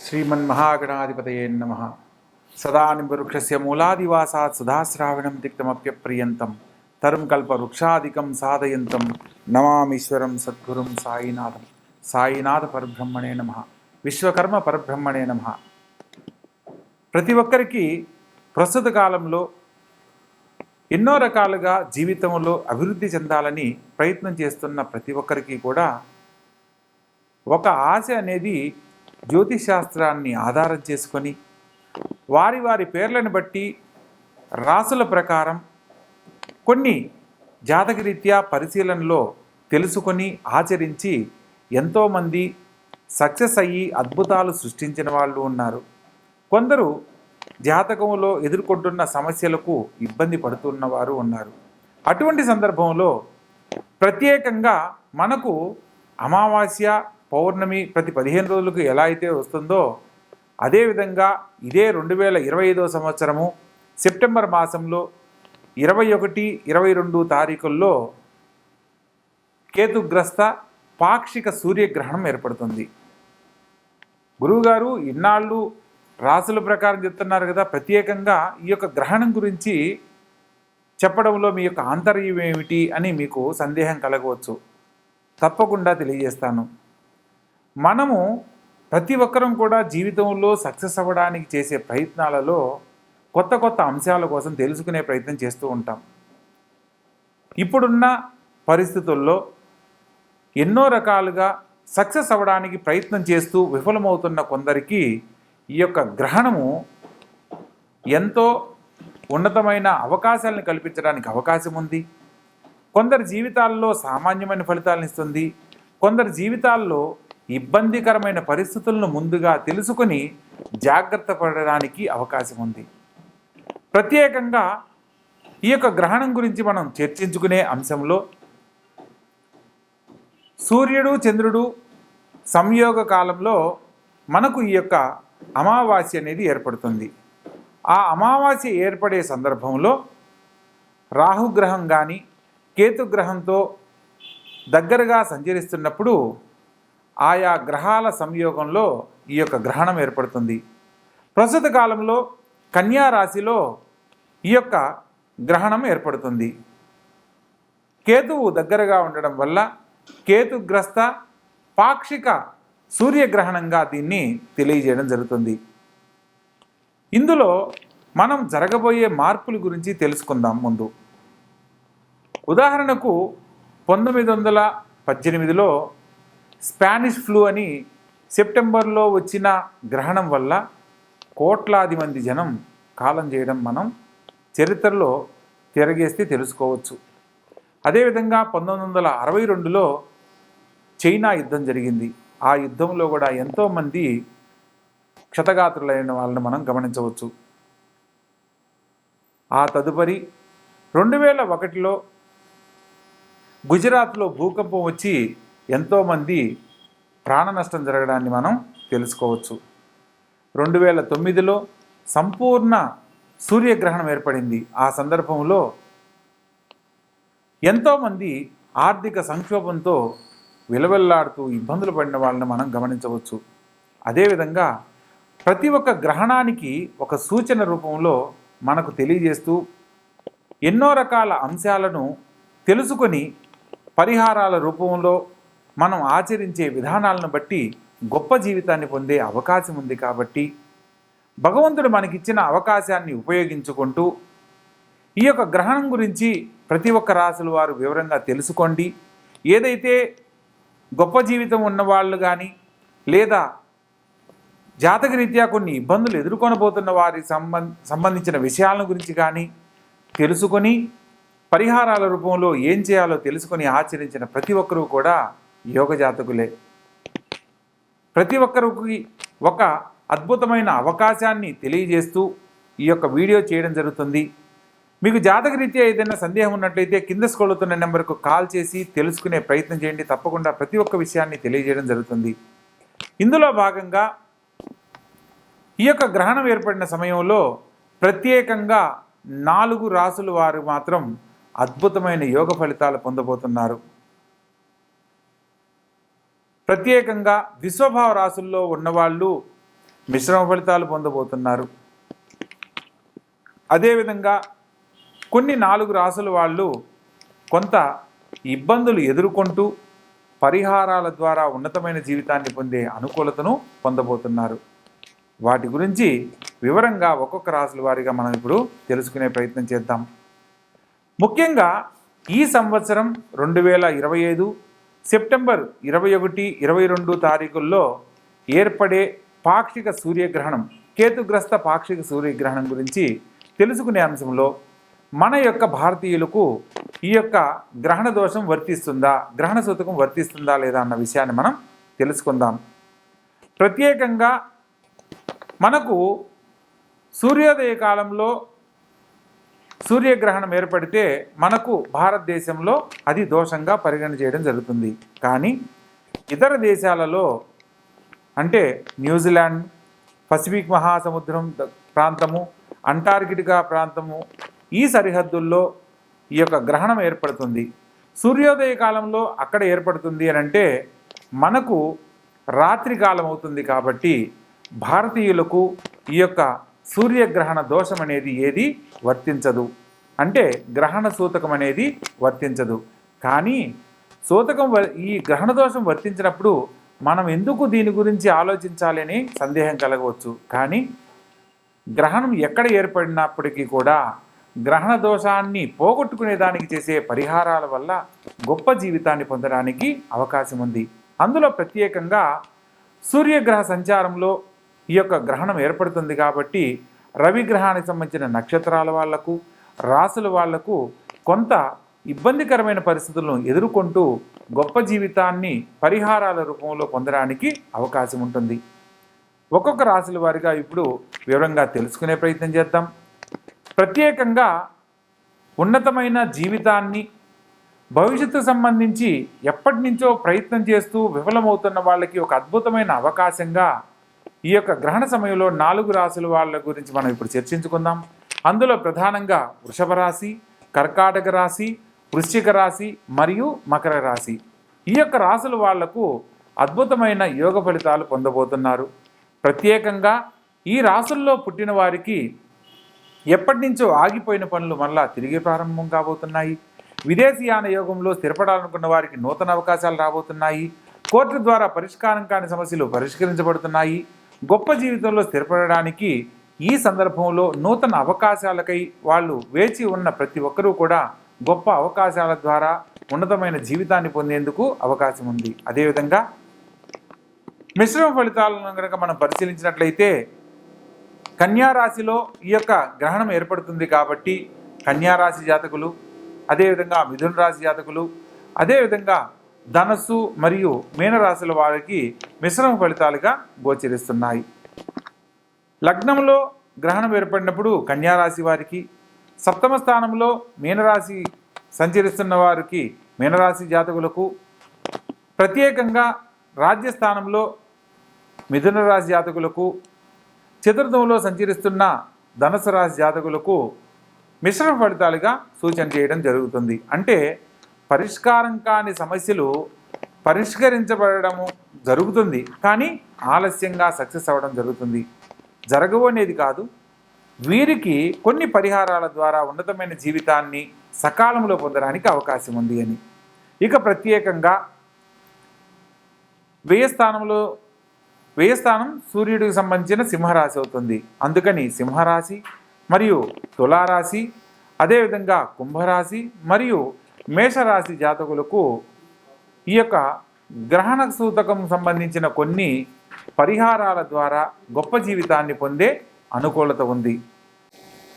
श्रीमन्महागणाधिपतये नमः। सदानिवृक्षस्य मूलादिवासात् सुधाश्रावणं तिक्तमप्यप्रियन्तं तरुं कल्पवृक्षादिकं साधयन्तं नमामीश्वरं सद्गुरुं साईनाथं। సాయినాథ పరబ్రహ్మణే నమః. విశ్వకర్మ పరబ్రహ్మణే నమః. ప్రతి ఒక్కరికి ప్రస్తుత కాలంలో ఎన్నో రకాలుగా జీవితంలో అభివృద్ధి చెందాలని ప్రయత్నం చేస్తున్న ప్రతి ఒక్కరికి కూడా ఒక ఆశ అనేది జ్యోతిష్ శాస్త్రాన్ని ఆధారం చేసుకొని వారి వారి పేర్లను బట్టి రాసుల ప్రకారం కొన్ని జాతకరీత్యా పరిశీలనలో తెలుసుకొని ఆచరించి ఎంతోమంది సక్సెస్ అయ్యి అద్భుతాలు సృష్టించిన వాళ్ళు ఉన్నారు. కొందరు జాతకంలో ఎదుర్కొంటున్న సమస్యలకు ఇబ్బంది పడుతున్న వారు ఉన్నారు. అటువంటి సందర్భంలో ప్రత్యేకంగా మనకు అమావాస్య పౌర్ణమి ప్రతి 15 రోజులకు ఎలా అయితే వస్తుందో అదేవిధంగా ఇదే 2025 సంవత్సరము సెప్టెంబర్ మాసంలో 21, 22 తారీఖుల్లో కేతుగ్రస్త పాక్షిక సూర్యగ్రహణం ఏర్పడుతుంది. గురువుగారు ఇన్నాళ్ళు రాసుల ప్రకారం చెప్తున్నారు కదా, ప్రత్యేకంగా ఈ యొక్క గ్రహణం గురించి చెప్పడంలో మీ యొక్క ఆంతర్యం ఏమిటి అని మీకు సందేహం కలగవచ్చు. తప్పకుండా తెలియజేస్తాను. మనము ప్రతి ఒక్కరం కూడా జీవితంలో సక్సెస్ అవ్వడానికి చేసే ప్రయత్నాలలో కొత్త కొత్త అంశాల కోసం తెలుసుకునే ప్రయత్నం చేస్తూ ఉంటాం. ఇప్పుడున్న పరిస్థితుల్లో ఎన్నో రకాలుగా సక్సెస్ అవ్వడానికి ప్రయత్నం చేస్తూ విఫలమవుతున్న కొందరికి ఈ యొక్క గ్రహణము ఎంతో ఉన్నతమైన అవకాశాలను కల్పించడానికి అవకాశం ఉంది. కొందరి జీవితాల్లో సామాన్యమైన ఫలితాలను ఇస్తుంది. కొందరి జీవితాల్లో ఇబ్బందికరమైన పరిస్థితులను ముందుగా తెలుసుకొని జాగ్రత్త పడడానికి అవకాశం ఉంది. ప్రత్యేకంగా ఈ యొక్క గ్రహణం గురించి మనం చర్చించుకునే అంశంలో సూర్యుడు చంద్రుడు సంయోగ కాలంలో మనకు ఈ యొక్క అమావాస్య అనేది ఏర్పడుతుంది. ఆ అమావాస్య ఏర్పడే సందర్భంలో రాహుగ్రహం కానీ కేతుగ్రహంతో దగ్గరగా సంచరిస్తున్నప్పుడు ఆయా గ్రహాల సంయోగంలో ఈ యొక్క గ్రహణం ఏర్పడుతుంది. ప్రస్తుత కాలంలో కన్యా రాశిలో ఈ యొక్క గ్రహణం ఏర్పడుతుంది. కేతువు దగ్గరగా ఉండడం వల్ల కేతుగ్రస్త పాక్షిక సూర్యగ్రహణంగా దీన్ని తెలియజేయడం జరుగుతుంది. ఇందులో మనం జరగబోయే మార్పుల గురించి తెలుసుకుందాం. ముందు ఉదాహరణకు 1918లో స్పానిష్ ఫ్లూ అని సెప్టెంబర్లో వచ్చిన గ్రహణం వల్ల కోట్లాది మంది జనం కాలం చేయడం మనం చరిత్రలో తిరగేస్తే తెలుసుకోవచ్చు. అదేవిధంగా 1962లో చైనా యుద్ధం జరిగింది. ఆ యుద్ధంలో కూడా ఎంతోమంది క్షతగాత్రులైన వాళ్ళని మనం గమనించవచ్చు. ఆ తదుపరి 2001లో గుజరాత్లో భూకంపం వచ్చి ఎంతోమంది ప్రాణ నష్టం జరగడాన్ని మనం తెలుసుకోవచ్చు. 2009లో సంపూర్ణ సూర్యగ్రహణం ఏర్పడింది. ఆ సందర్భంలో ఎంతోమంది ఆర్థిక సంక్షోభంతో విలవెల్లాడుతూ ఇబ్బందులు పడిన వాళ్ళని మనం గమనించవచ్చు. అదేవిధంగా ప్రతి ఒక్క గ్రహణానికి ఒక సూచన రూపంలో మనకు తెలియజేస్తూ ఎన్నో రకాల అంశాలను తెలుసుకొని పరిహారాల రూపంలో మనం ఆచరించే విధానాలను బట్టి గొప్ప జీవితాన్ని పొందే అవకాశం ఉంది. కాబట్టి భగవంతుడు మనకిచ్చిన అవకాశాన్ని ఉపయోగించుకుంటూ ఈ యొక్క గ్రహణం గురించి ప్రతి ఒక్క రాశుల వారు వివరంగా తెలుసుకోండి. ఏదైతే గొప్ప జీవితం ఉన్నవాళ్ళు కానీ లేదా జాతకరీత్యా కొన్ని ఇబ్బందులు ఎదుర్కొనబోతున్న వారికి సంబంధించిన విషయాల గురించి కానీ తెలుసుకొని పరిహారాల రూపంలో ఏం చేయాలో తెలుసుకొని ఆచరించిన ప్రతి ఒక్కరూ కూడా యోగ జాతకులే. ప్రతి ఒక్కరికి ఒక అద్భుతమైన అవకాశాన్ని తెలియజేస్తూ ఈ యొక్క వీడియో చేయడం జరుగుతుంది. మీకు జాతకరీత్యా ఏదైనా సందేహం ఉన్నట్లయితే కింద స్క్రోల్ అవుతున్న నెంబర్కు కాల్ చేసి తెలుసుకునే ప్రయత్నం చేయండి. తప్పకుండా ప్రతి ఒక్క విషయాన్ని తెలియజేయడం జరుగుతుంది. ఇందులో భాగంగా ఈ యొక్క గ్రహణం ఏర్పడిన సమయంలో ప్రత్యేకంగా 4 రాసుల వారు మాత్రం అద్భుతమైన యోగ ఫలితాలు పొందబోతున్నారు. ప్రత్యేకంగా విశ్వభావ రాశుల్లో ఉన్నవాళ్ళు మిశ్రమ ఫలితాలు పొందబోతున్నారు. అదేవిధంగా కొన్ని 4 రాసుల వాళ్ళు కొంత ఇబ్బందులు ఎదుర్కొంటూ పరిహారాల ద్వారా ఉన్నతమైన జీవితాన్ని పొందే అనుకూలతను పొందబోతున్నారు. వాటి గురించి వివరంగా ఒక్కొక్క రాసుల వారీగా మనం ఇప్పుడు తెలుసుకునే ప్రయత్నం చేద్దాం. ముఖ్యంగా ఈ సంవత్సరం 2025 సెప్టెంబర్ 21, 22 తారీఖుల్లో ఏర్పడే పాక్షిక సూర్యగ్రహణం, కేతుగ్రస్త పాక్షిక సూర్యగ్రహణం గురించి తెలుసుకునే అంశంలో మన యొక్క భారతీయులకు ఈ యొక్క గ్రహణ దోషం వర్తిస్తుందా, గ్రహణ సూతకం వర్తిస్తుందా లేదా అన్న విషయాన్ని మనం తెలుసుకుందాం. ప్రత్యేకంగా మనకు సూర్యోదయ కాలంలో సూర్యగ్రహణం ఏర్పడితే మనకు భారతదేశంలో అది దోషంగా పరిగణ చేయడం జరుగుతుంది. కానీ ఇతర దేశాలలో అంటే న్యూజిలాండ్, పసిఫిక్ మహాసముద్రం ప్రాంతము, అంటార్కిటికా ప్రాంతము, ఈ సరిహద్దుల్లో ఈ యొక్క గ్రహణం ఏర్పడుతుంది. సూర్యోదయ కాలంలో అక్కడ ఏర్పడుతుంది అని అంటే మనకు రాత్రి కాలం అవుతుంది. కాబట్టి భారతీయులకు ఈ యొక్క సూర్యగ్రహణ దోషం అనేది ఏది వర్తించదు, అంటే గ్రహణ సూతకం అనేది వర్తించదు. కానీ సూతకం ఈ గ్రహణ దోషం వర్తించినప్పుడు మనం ఎందుకు దీని గురించి ఆలోచించాలి అని సందేహం కలగవచ్చు. కానీ గ్రహణం ఎక్కడ ఏర్పడినప్పటికీ కూడా గ్రహణ దోషాన్ని పోగొట్టుకునే దానికి చేసే పరిహారాల వల్ల గొప్ప జీవితాన్ని పొందడానికి అవకాశం ఉంది. అందులో ప్రత్యేకంగా సూర్యగ్రహ సంచారంలో ఈ యొక్క గ్రహణం ఏర్పడుతుంది. కాబట్టి రవి గ్రహానికి సంబంధించిన నక్షత్రాల వాళ్లకు, రాసుల వాళ్లకు కొంత ఇబ్బందికరమైన పరిస్థితులను ఎదుర్కొంటూ గొప్ప జీవితాన్ని పరిహారాల రూపంలో పొందడానికి అవకాశం ఉంటుంది. ఒక్కొక్క రాశుల వారిగా ఇప్పుడు వివరంగా తెలుసుకునే ప్రయత్నం చేద్దాం. ప్రత్యేకంగా ఉన్నతమైన జీవితాన్ని భవిష్యత్తు సంబంధించి ఎప్పటి నుంచో ప్రయత్నం చేస్తూ విఫలమవుతున్న వాళ్ళకి ఒక అద్భుతమైన అవకాశంగా ఈ యొక్క గ్రహణ సమయంలో 4 రాశుల వాళ్ళ గురించి మనం ఇప్పుడు చర్చించుకుందాం. అందులో ప్రధానంగా వృషభ రాశి, కర్కాటక రాశి, వృశ్చిక రాశి మరియు మకర రాశి. ఈ యొక్క రాశుల వాళ్లకు అద్భుతమైన యోగ ఫలితాలు పొందబోతున్నారు. ప్రత్యేకంగా ఈ రాశుల్లో పుట్టిన వారికి ఎప్పటి నుంచో ఆగిపోయిన పనులు మళ్ళా తిరిగి ప్రారంభం కాబోతున్నాయి. విదేశీయాన యోగంలో స్థిరపడాలనుకున్న వారికి నూతన అవకాశాలు రాబోతున్నాయి. కోర్టు ద్వారా పరిష్కారం కాని సమస్యలు పరిష్కరించబడుతున్నాయి. గొప్ప జీవితంలో స్థిరపడడానికి ఈ సందర్భంలో నూతన అవకాశాలకై వాళ్ళు వేచి ఉన్న ప్రతి ఒక్కరూ కూడా గొప్ప అవకాశాల ద్వారా ఉన్నతమైన జీవితాన్ని పొందేందుకు అవకాశం ఉంది. అదేవిధంగా మిశ్రమ ఫలితాలను కనుక మనం పరిశీలించినట్లయితే కన్యారాశిలో ఈ యొక్క గ్రహణం ఏర్పడుతుంది. కాబట్టి కన్యారాశి జాతకులు, అదేవిధంగా మిథున రాశి జాతకులు, అదేవిధంగా ధనస్సు మరియు మీనరాశుల వారికి మిశ్రమ ఫలితాలుగా గోచరిస్తున్నాయి. లగ్నంలో గ్రహణం ఏర్పడినప్పుడు కన్యారాశి వారికి, సప్తమ స్థానంలో మీనరాశి సంచరిస్తున్న వారికి మీనరాశి జాతకులకు, ప్రత్యేకంగా రాజ్యస్థానంలో మిథున రాశి జాతకులకు, చతుర్థంలో సంచరిస్తున్న ధనుసు రాశి జాతకులకు మిశ్రమ ఫలితాలుగా సూచన చేయడం జరుగుతుంది. అంటే పరిష్కారం కాని సమస్యలు పరిష్కరించబడము జరుగుతుంది, కానీ ఆలస్యంగా సక్సెస్ అవ్వడం జరుగుతుంది. జరగవు అనేది కాదు, వీరికి కొన్ని పరిహారాల ద్వారా ఉన్నతమైన జీవితాన్ని సకాలంలో పొందడానికి అవకాశం ఉంది అని. ఇక ప్రత్యేకంగా వ్యయస్థానం సూర్యుడికి సంబంధించిన సింహరాశి అవుతుంది. అందుకని సింహరాశి మరియు తులారాశి, అదేవిధంగా కుంభరాశి మరియు మేషరాశి జాతకులకు ఈ యొక్క గ్రహణ సూతకం సంబంధించిన కొన్ని పరిహారాల ద్వారా గొప్ప జీవితాన్ని పొందే అనుకూలత ఉంది.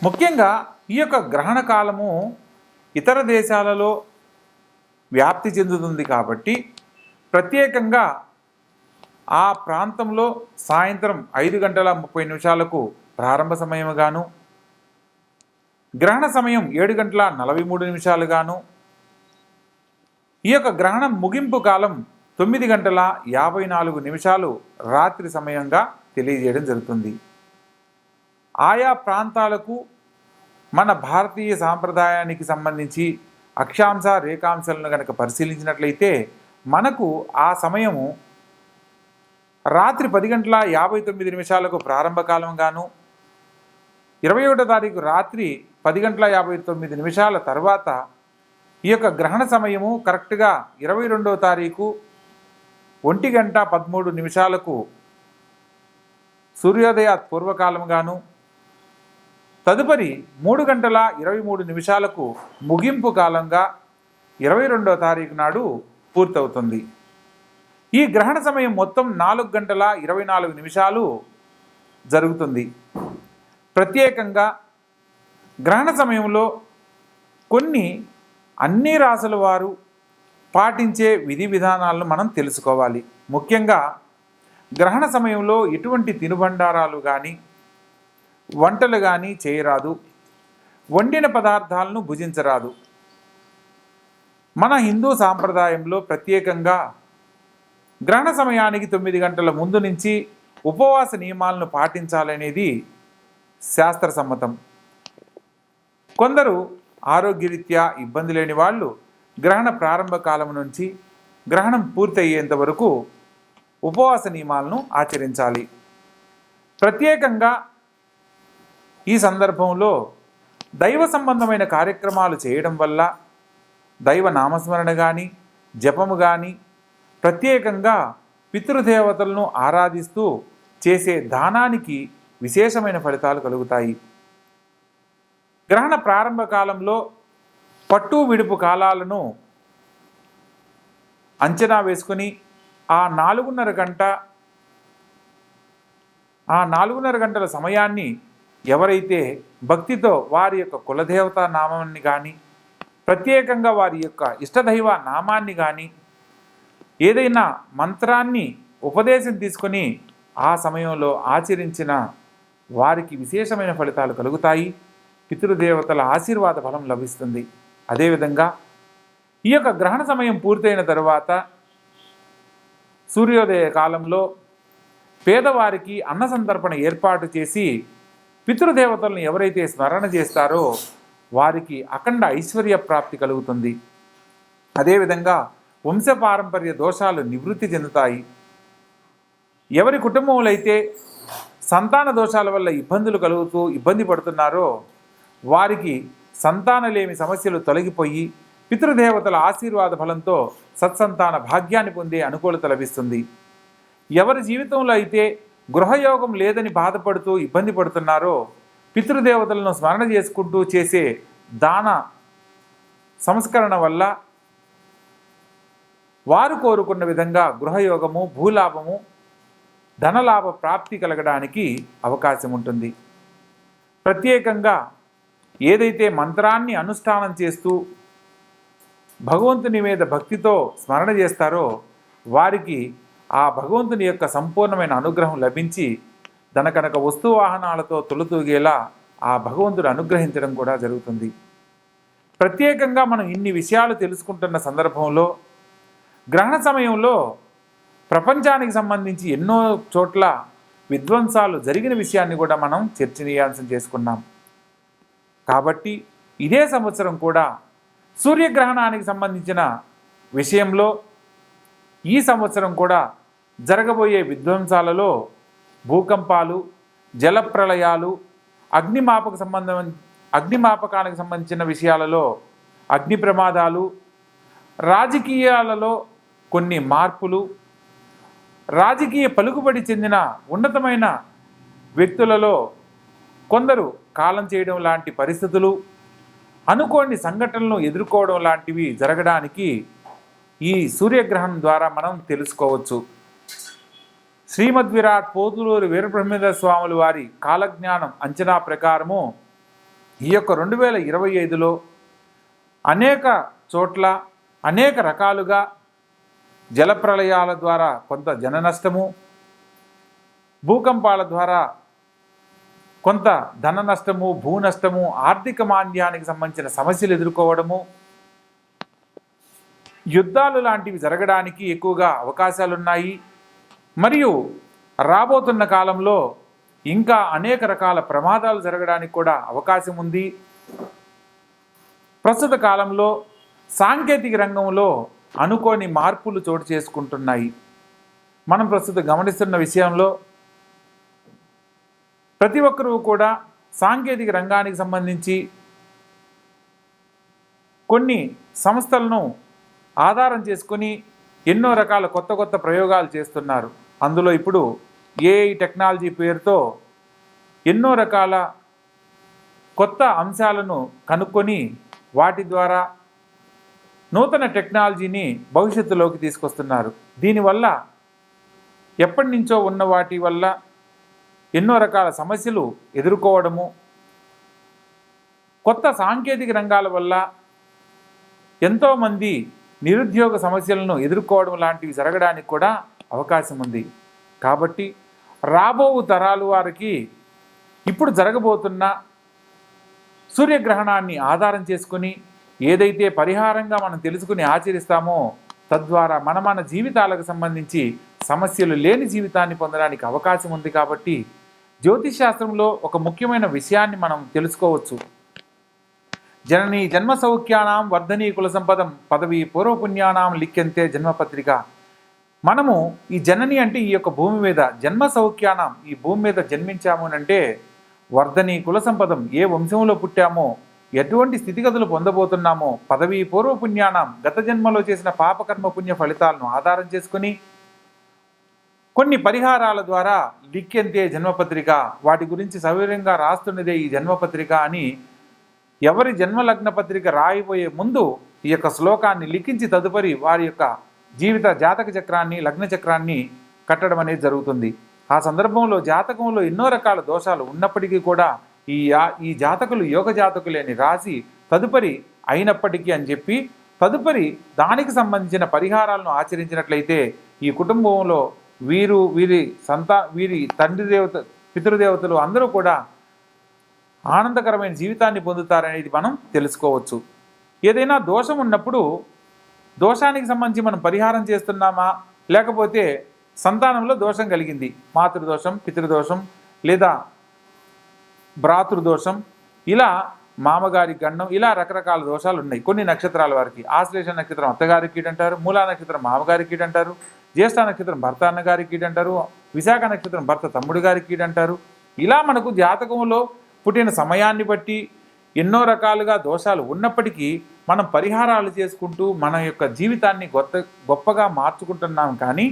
ముఖ్యంగా ఈ యొక్క గ్రహణ కాలము ఇతర దేశాలలో వ్యాప్తి చెందుతుంది. కాబట్టి ప్రత్యేకంగా ఆ ప్రాంతంలో సాయంత్రం 5:30 ప్రారంభ సమయముగాను, గ్రహణ సమయం 7:43 ఈ యొక్క గ్రహణం ముగింపు కాలం 9:54 రాత్రి సమయంగా తెలియజేయడం జరుగుతుంది. ఆయా ప్రాంతాలకు మన భారతీయ సాంప్రదాయానికి సంబంధించి అక్షాంశ రేఖాంశాలను కనుక పరిశీలించినట్లయితే మనకు ఆ సమయము రాత్రి 10:59 ప్రారంభకాలం గాను, 21వ తారీఖు రాత్రి 10:59 తర్వాత ఈ యొక్క గ్రహణ సమయము కరెక్ట్గా 22వ తారీఖు 1:13 సూర్యోదయ పూర్వకాలం గాను, తదుపరి 3:23 ముగింపు కాలంగా 22వ తారీఖు నాడు పూర్తవుతుంది. ఈ గ్రహణ సమయం మొత్తం 4:24 జరుగుతుంది. ప్రత్యేకంగా గ్రహణ సమయంలో కొన్ని అన్ని రాసుల వారు పాటించే విధి విధానాలను మనం తెలుసుకోవాలి. ముఖ్యంగా గ్రహణ సమయంలో ఎటువంటి తినుబండారాలు కానీ వంటలు కానీ చేయరాదు, వండిన పదార్థాలను భుజించరాదు. మన హిందూ సాంప్రదాయంలో ప్రత్యేకంగా గ్రహణ సమయానికి 9 గంటల ముందు నుంచి ఉపవాస నియమాలను పాటించాలనేది శాస్త్రసమ్మతం. కొందరు ఆరోగ్యరీత్యా ఇబ్బంది లేని వాళ్ళు గ్రహణ ప్రారంభ కాలం నుంచి గ్రహణం పూర్తయ్యేంత వరకు ఉపవాస నియమాలను ఆచరించాలి. ప్రత్యేకంగా ఈ సందర్భంలో దైవ సంబంధమైన కార్యక్రమాలు చేయడం వల్ల దైవ నామస్మరణ కానీ జపము కానీ, ప్రత్యేకంగా పితృదేవతలను ఆరాధిస్తూ చేసే దానానికి విశేషమైన ఫలితాలు కలుగుతాయి. గ్రహణ ప్రారంభ కాలంలో పట్టు విడుపు కాలాలను అంచనా వేసుకుని ఆ 4:30 గంటల సమయాన్ని ఎవరైతే భక్తితో వారి యొక్క కులదేవతా నామాన్ని కానీ, ప్రత్యేకంగా వారి యొక్క ఇష్టదైవ నామాన్ని కానీ, ఏదైనా మంత్రాన్ని ఉపదేశం తీసుకొని ఆ సమయంలో ఆచరించిన వారికి విశేషమైన ఫలితాలు కలుగుతాయి. పితృదేవతల ఆశీర్వాద ఫలం లభిస్తుంది. అదేవిధంగా ఈ యొక్క గ్రహణ సమయం పూర్తయిన తరువాత సూర్యోదయ కాలంలో పేదవారికి అన్న సంతర్పణ ఏర్పాటు చేసి పితృదేవతలను ఎవరైతే స్మరణ చేస్తారో వారికి అఖండ ఐశ్వర్య ప్రాప్తి కలుగుతుంది. అదేవిధంగా వంశపారంపర్య దోషాలు నివృత్తి చెందుతాయి. ఎవరి కుటుంబంలో అయితే సంతాన దోషాల వల్ల ఇబ్బందులు కలుగుతూ ఇబ్బంది పడుతున్నారో వారికి సంతానలేమి సమస్యలు తొలగిపోయి పితృదేవతల ఆశీర్వాద ఫలంతో సత్సంతాన భాగ్యాన్ని పొందే అనుకూలత లభిస్తుంది. ఎవరి జీవితంలో అయితే గృహయోగం లేదని బాధపడుతూ ఇబ్బంది పడుతున్నారో పితృదేవతలను స్మరణ చేసుకుంటూ చేసే దాన సంస్కరణ వల్ల వారు కోరుకున్న విధంగా గృహయోగము, భూలాభము, ధనలాభ ప్రాప్తి కలగడానికి అవకాశం ఉంటుంది. ప్రత్యేకంగా ఏదైతే మంత్రాన్ని అనుష్ఠానం చేస్తూ భగవంతుని మీద భక్తితో స్మరణ చేస్తారో వారికి ఆ భగవంతుని యొక్క సంపూర్ణమైన అనుగ్రహం లభించి ధనకనక వస్తువాహనాలతో తొలుతూగేలా ఆ భగవంతుడు అనుగ్రహించడం కూడా జరుగుతుంది. ప్రత్యేకంగా మనం ఇన్ని విషయాలు తెలుసుకుంటున్న సందర్భంలో గ్రహణ సమయంలో ప్రపంచానికి సంబంధించి ఎన్నో చోట్ల విధ్వంసాలు జరిగిన విషయాన్ని కూడా మనం చర్చనీయాంశం చేసుకున్నాం. కాబట్టి ఇదే సంవత్సరం కూడా సూర్యగ్రహణానికి సంబంధించిన విషయంలో ఈ సంవత్సరం కూడా జరగబోయే విధ్వంసాలలో భూకంపాలు, జలప్రళయాలు, అగ్నిమాపకానికి సంబంధించిన విషయాలలో అగ్ని ప్రమాదాలు, రాజకీయాలలో కొన్ని మార్పులు, రాజకీయ పలుకుబడి చెందిన ఉన్నతమైన వ్యక్తులలో కొందరు కాలం చేయడం లాంటి పరిస్థితులు, అనుకోని సంఘటనలను ఎదుర్కోవడం లాంటివి జరగడానికి ఈ సూర్యగ్రహణం ద్వారా మనం తెలుసుకోవచ్చు. శ్రీమద్విరాట్ పోతులూరి వీరబ్రహ్మేంద్ర స్వాములు వారి కాలజ్ఞానం అంచనా ప్రకారము ఈ యొక్క 2025లో అనేక చోట్ల అనేక రకాలుగా జలప్రళయాల ద్వారా కొంత జన నష్టము, భూకంపాల ద్వారా కొంత ధన నష్టము, భూ నష్టము, ఆర్థిక మాంద్యానికి సంబంధించిన సమస్యలు ఎదుర్కోవడము, యుద్ధాలు లాంటివి జరగడానికి ఎక్కువగా అవకాశాలున్నాయి. మరియు రాబోతున్న కాలంలో ఇంకా అనేక రకాల ప్రమాదాలు జరగడానికి కూడా అవకాశం ఉంది. ప్రస్తుత కాలంలో సాంకేతిక రంగంలో అనుకోని మార్పులు చోటు చేసుకుంటున్నాయి. మనం ప్రస్తుతం గమనిస్తున్న విషయంలో ప్రతి ఒక్కరూ కూడా సాంకేతిక రంగానికి సంబంధించి కొన్ని సంస్థలను ఆధారం చేసుకొని ఎన్నో రకాల కొత్త కొత్త ప్రయోగాలు చేస్తున్నారు. అందులో ఇప్పుడు ఏఐ టెక్నాలజీ పేరుతో ఎన్నో రకాల కొత్త అంశాలను కనుక్కొని వాటి ద్వారా నూతన టెక్నాలజీని భవిష్యత్తులోకి తీసుకొస్తున్నారు. దీనివల్ల ఎప్పటి నుంచో ఉన్న వాటి వల్ల ఎన్నో రకాల సమస్యలు ఎదుర్కోవడము, కొత్త సాంకేతిక రంగాల వల్ల ఎంతోమంది నిరుద్యోగ సమస్యలను ఎదుర్కోవడం లాంటివి జరగడానికి కూడా అవకాశం ఉంది. కాబట్టి రాబో తరాలు వారికి ఇప్పుడు జరగబోతున్న సూర్యగ్రహణాన్ని ఆధారం చేసుకుని ఏదైతే పరిహారంగా మనం తెలుసుకుని ఆచరిస్తామో తద్వారా మన జీవితాలకు సంబంధించి సమస్యలు లేని జీవితాన్ని పొందడానికి అవకాశం ఉంది. కాబట్టి జ్యోతిష్ శాస్త్రంలో ఒక ముఖ్యమైన విషయాన్ని మనం తెలుసుకోవచ్చు. జననీ జన్మ సౌఖ్యానాం వర్ధనీ కుల సంపదం పదవి పూర్వపుణ్యానాం లిఖ్యంతే జన్మపత్రిక. మనము ఈ జనని అంటే ఈ యొక్క భూమి మీద, జన్మ సౌఖ్యానాం ఈ భూమి మీద జన్మించాము అంటే వర్ధనీ కుల సంపదం ఏ వంశంలో పుట్టామో, ఎటువంటి స్థితిగతులు పొందబోతున్నామో, పదవి పూర్వపుణ్యానాం గత జన్మలో చేసిన పాపకర్మ పుణ్య ఫలితాలను ఆధారం చేసుకుని కొన్ని పరిహారాల ద్వారా లిఖ్యంతే జన్మపత్రిక, వాటి గురించి సవివరంగా రాస్తున్నదే ఈ జన్మపత్రిక అని ఎవరి జన్మలగ్న పత్రిక రాయిపోయే ముందు ఈ యొక్క శ్లోకాన్ని లిఖించి తదుపరి వారి యొక్క జీవిత జాతక చక్రాన్ని, లగ్న చక్రాన్ని కట్టడం అనేది జరుగుతుంది. ఆ సందర్భంలో జాతకంలో ఎన్నో రకాల దోషాలు ఉన్నప్పటికీ కూడా ఈ జాతకులు యోగ జాతకులేని రాసి తదుపరి అయినప్పటికీ అని చెప్పి తదుపరి దానికి సంబంధించిన పరిహారాలను ఆచరించినట్లయితే ఈ కుటుంబంలో వీరి తండ్రి దేవత, పితృదేవతలు అందరూ కూడా ఆనందకరమైన జీవితాన్ని పొందుతారనేది మనం తెలుసుకోవచ్చు. ఏదైనా దోషం ఉన్నప్పుడు దోషానికి సంబంధించి మనం పరిహారం చేస్తున్నామా, లేకపోతే సంతానంలో దోషం కలిగింది, మాతృదోషం, పితృదోషం లేదా భ్రాతృదోషం, ఇలా మామగారి గండం, ఇలా రకరకాల దోషాలు ఉన్నాయి. కొన్ని నక్షత్రాల వారికి ఆశ్లేష నక్షత్రం అత్తగారికి కీడు అంటారు, మూలా నక్షత్రం మామగారికి కీడు అంటారు, జ్యేష్ఠ నక్షత్రం భర్త అన్నగారికి కీడు అంటారు, విశాఖ నక్షత్రం భర్త తమ్ముడు గారికి కీడు అంటారు. ఇలా మనకు జాతకంలో పుట్టిన సమయాన్ని బట్టి ఎన్నో రకాలుగా దోషాలు ఉన్నప్పటికీ మనం పరిహారాలు చేసుకుంటూ మన యొక్క జీవితాన్ని గొప్పగా మార్చుకుంటున్నాం. కానీ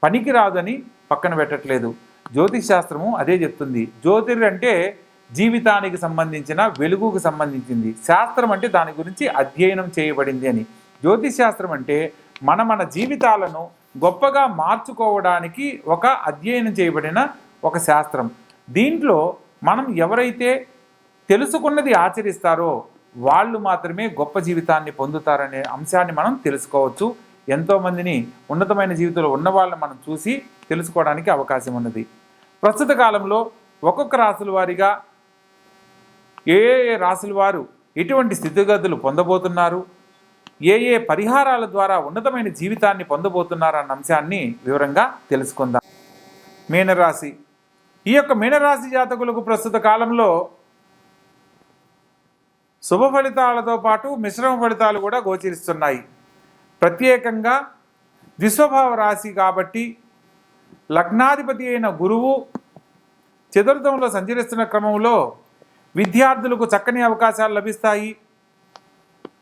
పనికి రాదని పక్కన పెట్టట్లేదు. జ్యోతిష్ శాస్త్రము అదే చెప్తుంది. జ్యోతిర్ అంటే జీవితానికి సంబంధించిన వెలుగుకు సంబంధించింది, శాస్త్రం అంటే దాని గురించి అధ్యయనం చేయబడింది అని. జ్యోతిష్ శాస్త్రం అంటే మన జీవితాలను గొప్పగా మార్చుకోవడానికి ఒక అధ్యయనం చేయబడిన ఒక శాస్త్రం. దీంట్లో మనం ఎవరైతే తెలుసుకున్నది ఆచరిస్తారో వాళ్ళు మాత్రమే గొప్ప జీవితాన్ని పొందుతారనే అంశాన్ని మనం తెలుసుకోవచ్చు. ఎంతోమందిని ఉన్నతమైన జీవితంలో ఉన్న వాళ్ళని మనం చూసి తెలుసుకోవడానికి అవకాశం ఉన్నది. ప్రస్తుత కాలంలో ఒక్కొక్క రాశుల వారిగా ఏ రాశుల వారు ఎటువంటి స్థితిగతులు పొందబోతున్నారు, ఏ పరిహారాల ద్వారా ఉన్నతమైన జీవితాన్ని పొందబోతున్నారు అన్న అంశాన్ని వివరంగా తెలుసుకుందాం. మీనరాశి. ఈ యొక్క మీనరాశి జాతకులకు ప్రస్తుత కాలంలో శుభ ఫలితాలతో పాటు మిశ్రమ ఫలితాలు కూడా గోచరిస్తున్నాయి. ప్రత్యేకంగా ద్విస్వభావ రాశి కాబట్టి లగ్నాధిపతి అయిన గురువు చతుర్థంలో సంచరిస్తున్న క్రమంలో విద్యార్థులకు చక్కని అవకాశాలు లభిస్తాయి.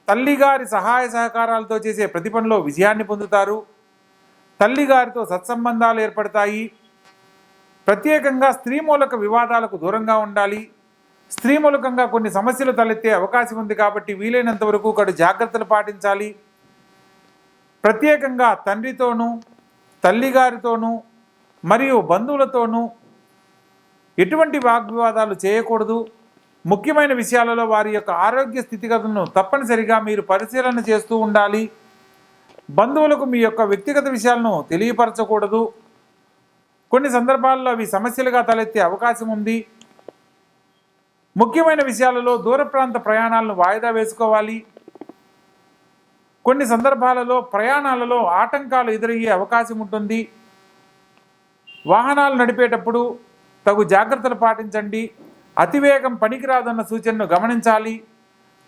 తల్లిగారి సహాయ సహకారాలతో చేసే ప్రతి పనిలో విజయాన్ని పొందుతారు. తల్లిగారితో సత్సంబంధాలు ఏర్పడతాయి. ప్రత్యేకంగా స్త్రీ మూలక వివాదాలకు దూరంగా ఉండాలి. స్త్రీ మూలకంగా కొన్ని సమస్యలు తలెత్తే అవకాశం ఉంది కాబట్టి వీలైనంత వరకు కడు జాగ్రత్తలు పాటించాలి. ప్రత్యేకంగా తండ్రితోనూ, తల్లిగారితోనూ మరియు బంధువులతోనూ ఎటువంటి వాగ్వివాదాలు చేయకూడదు. ముఖ్యమైన విషయాలలో వారి యొక్క ఆరోగ్య స్థితిగతులను తప్పనిసరిగా మీరు పరిశీలన చేస్తూ ఉండాలి. బంధువులకు మీ యొక్క వ్యక్తిగత విషయాలను తెలియపరచకూడదు. కొన్ని సందర్భాల్లో అవి సమస్యలుగా తలెత్తే అవకాశం ఉంది. ముఖ్యమైన విషయాలలో దూర ప్రాంత ప్రయాణాలను వాయిదా వేసుకోవాలి. కొన్ని సందర్భాలలో ప్రయాణాలలో ఆటంకాలు ఎదురయ్యే అవకాశం ఉంటుంది. వాహనాలు నడిపేటప్పుడు తగు జాగ్రత్తలు పాటించండి. అతివేగం పనికిరాదన్న సూచనను గమనించాలి.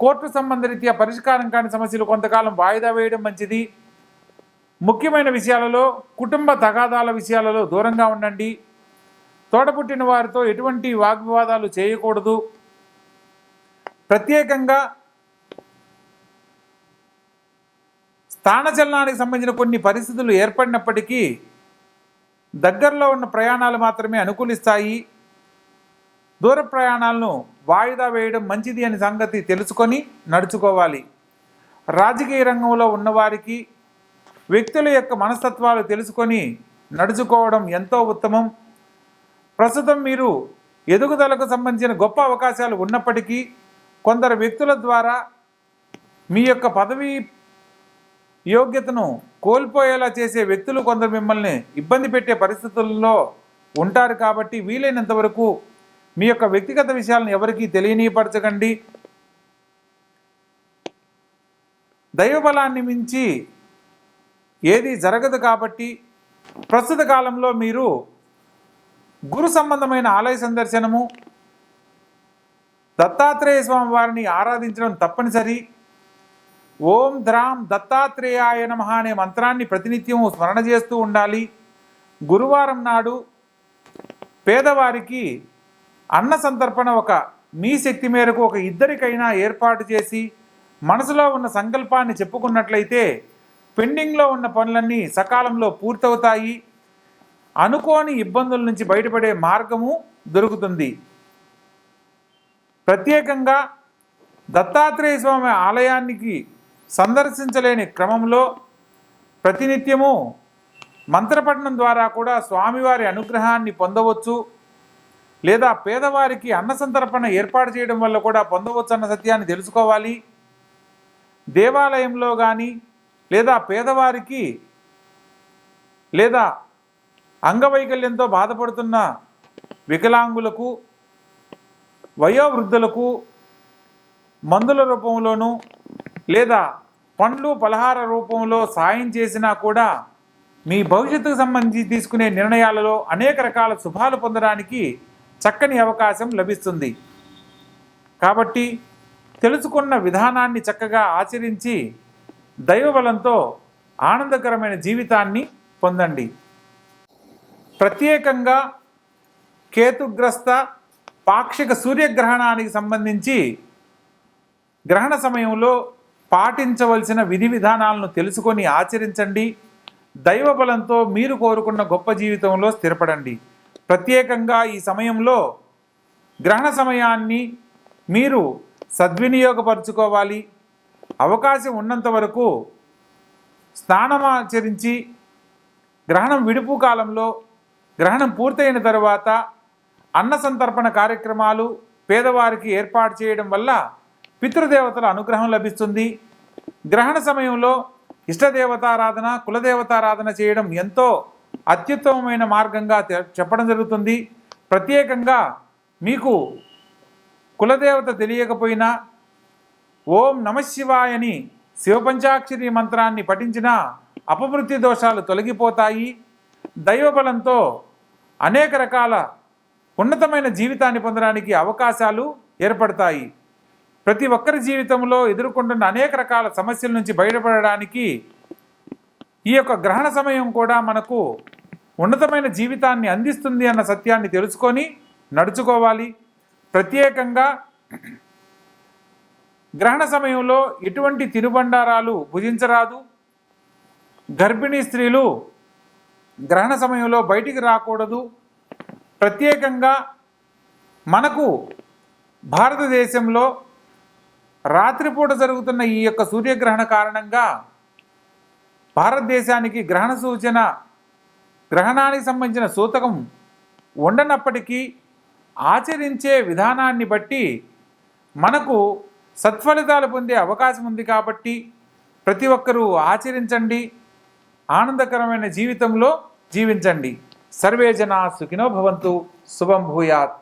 కోర్టు సంబంధ రీత్యా పరిష్కారం కాని సమస్యలు కొంతకాలం వాయిదా వేయడం మంచిది. ముఖ్యమైన విషయాలలో, కుటుంబ తగాదాల విషయాలలో దూరంగా ఉండండి. తోడపుట్టిన వారితో ఎటువంటి వాగ్వివాదాలు చేయకూడదు. ప్రత్యేకంగా స్థానచలనానికి సంబంధించిన కొన్ని పరిస్థితులు ఏర్పడినప్పటికీ దగ్గరలో ఉన్న ప్రయాణాలు మాత్రమే అనుకూలిస్తాయి. దూర ప్రయాణాలను వాయిదా వేయడం మంచిది అని సంగతి తెలుసుకొని నడుచుకోవాలి. రాజకీయ రంగంలో ఉన్నవారికి వ్యక్తుల యొక్క మనస్తత్వాలు తెలుసుకొని నడుచుకోవడం ఎంతో ఉత్తమం. ప్రస్తుతం మీరు ఎదుగుదలకు సంబంధించిన గొప్ప అవకాశాలు ఉన్నప్పటికీ కొందరు వ్యక్తుల ద్వారా మీ యొక్క పదవి యోగ్యతను కోల్పోయేలా చేసే వ్యక్తులు కొందరు మిమ్మల్ని ఇబ్బంది పెట్టే పరిస్థితుల్లో ఉంటారు. కాబట్టి వీలైనంత వరకు మీ యొక్క వ్యక్తిగత విషయాలను ఎవరికీ తెలియనీయపరచకండి. దైవబలాన్ని మించి ఏది జరగదు. కాబట్టి ప్రస్తుత కాలంలో మీరు గురు సంబంధమైన ఆలయ సందర్శనము, దత్తాత్రేయ స్వామి వారిని ఆరాధించడం తప్పనిసరి. ఓం ద్రాం దత్తాత్రేయాయ నమః అనే మంత్రాన్ని ప్రతినిత్యము స్మరణ చేస్తూ ఉండాలి. గురువారం నాడు పేదవారికి అన్న సంతర్పణ మీ శక్తి మేరకు ఇద్దరికైనా ఏర్పాటు చేసి మనసులో ఉన్న సంకల్పాన్ని చెప్పుకున్నట్లయితే పెండింగ్లో ఉన్న పనులన్నీ సకాలంలో పూర్తవుతాయి. అనుకోని ఇబ్బందుల నుంచి బయటపడే మార్గము దొరుకుతుంది. ప్రత్యేకంగా దత్తాత్రేయ స్వామి ఆలయానికి సందర్శించలేని క్రమంలో ప్రతినిత్యము మంత్రపఠనం ద్వారా కూడా స్వామివారి అనుగ్రహాన్ని పొందవచ్చు. లేదా పేదవారికి అన్న సంతర్పణ ఏర్పాటు చేయడం వల్ల కూడా పొందవచ్చు అన్న సత్యాన్ని తెలుసుకోవాలి. దేవాలయంలో కానీ లేదా పేదవారికి లేదా అంగవైకల్యంతో బాధపడుతున్న వికలాంగులకు, వయోవృద్ధులకు మందుల రూపంలోనూ లేదా పండ్లు పలహార రూపంలో సాయం చేసినా కూడా మీ భవిష్యత్తుకు సంబంధించి తీసుకునే నిర్ణయాలలో అనేక రకాల శుభాలు పొందడానికి చక్కని అవకాశం లభిస్తుంది. కాబట్టి తెలుసుకున్న విధానాన్ని చక్కగా ఆచరించి దైవబలంతో ఆనందకరమైన జీవితాన్ని పొందండి. ప్రత్యేకంగా కేతుగ్రస్త పాక్షిక సూర్యగ్రహణానికి సంబంధించి గ్రహణ సమయంలో పాటించవలసిన విధి విధానాలను తెలుసుకొని ఆచరించండి. దైవబలంతో మీరు కోరుకున్న గొప్ప జీవితంలో స్థిరపడండి. ప్రత్యేకంగా ఈ సమయంలో గ్రహణ సమయాన్ని మీరు సద్వినియోగపరుచుకోవాలి. అవకాశం ఉన్నంత వరకు స్నానమాచరించి గ్రహణం విడుపు కాలంలో గ్రహణం పూర్తయిన తరువాత అన్న సంతర్పణ కార్యక్రమాలు పేదవారికి ఏర్పాటు చేయడం వల్ల పితృదేవతల అనుగ్రహం లభిస్తుంది. గ్రహణ సమయంలో ఇష్టదేవతారాధన, కులదేవతారాధన చేయడం ఎంతో అత్యుత్తమమైన మార్గంగా చెప్పడం జరుగుతుంది. ప్రత్యేకంగా మీకు కులదేవత తెలియకపోయినా ఓం నమశివాయని శివపంచాక్షరి మంత్రాన్ని పఠించిన అపమృత్యు దోషాలు తొలగిపోతాయి. దైవబలంతో అనేక రకాల ఉన్నతమైన జీవితాన్ని పొందడానికి అవకాశాలు ఏర్పడతాయి. ప్రతి ఒక్కరి జీవితంలో ఎదుర్కొంటున్న అనేక రకాల సమస్యల నుంచి బయటపడడానికి ఈ యొక్క గ్రహణ సమయం కూడా మనకు ఉన్నతమైన జీవితాన్ని అందిస్తుంది అన్న సత్యాన్ని తెలుసుకొని నడుచుకోవాలి. ప్రత్యేకంగా గ్రహణ సమయంలో ఎటువంటి తినుబండారాలు భుజించరాదు. గర్భిణీ స్త్రీలు గ్రహణ సమయంలో బయటికి రాకూడదు. ప్రత్యేకంగా మనకు భారతదేశంలో రాత్రిపూట జరుగుతున్న ఈ యొక్క సూర్యగ్రహణ కారణంగా భారతదేశానికి గ్రహణ సూచన, గ్రహణానికి సంబంధించిన సూతకం ఉండనప్పటికీ ఆచరించే విధానాన్ని బట్టి మనకు సత్ఫలితాలు పొందే అవకాశం ఉంది. కాబట్టి ప్రతి ఒక్కరూ ఆచరించండి, ఆనందకరమైన జీవితంలో జీవించండి. సర్వే జనా సుఖినో భవంతు. శుభం భూయాత్.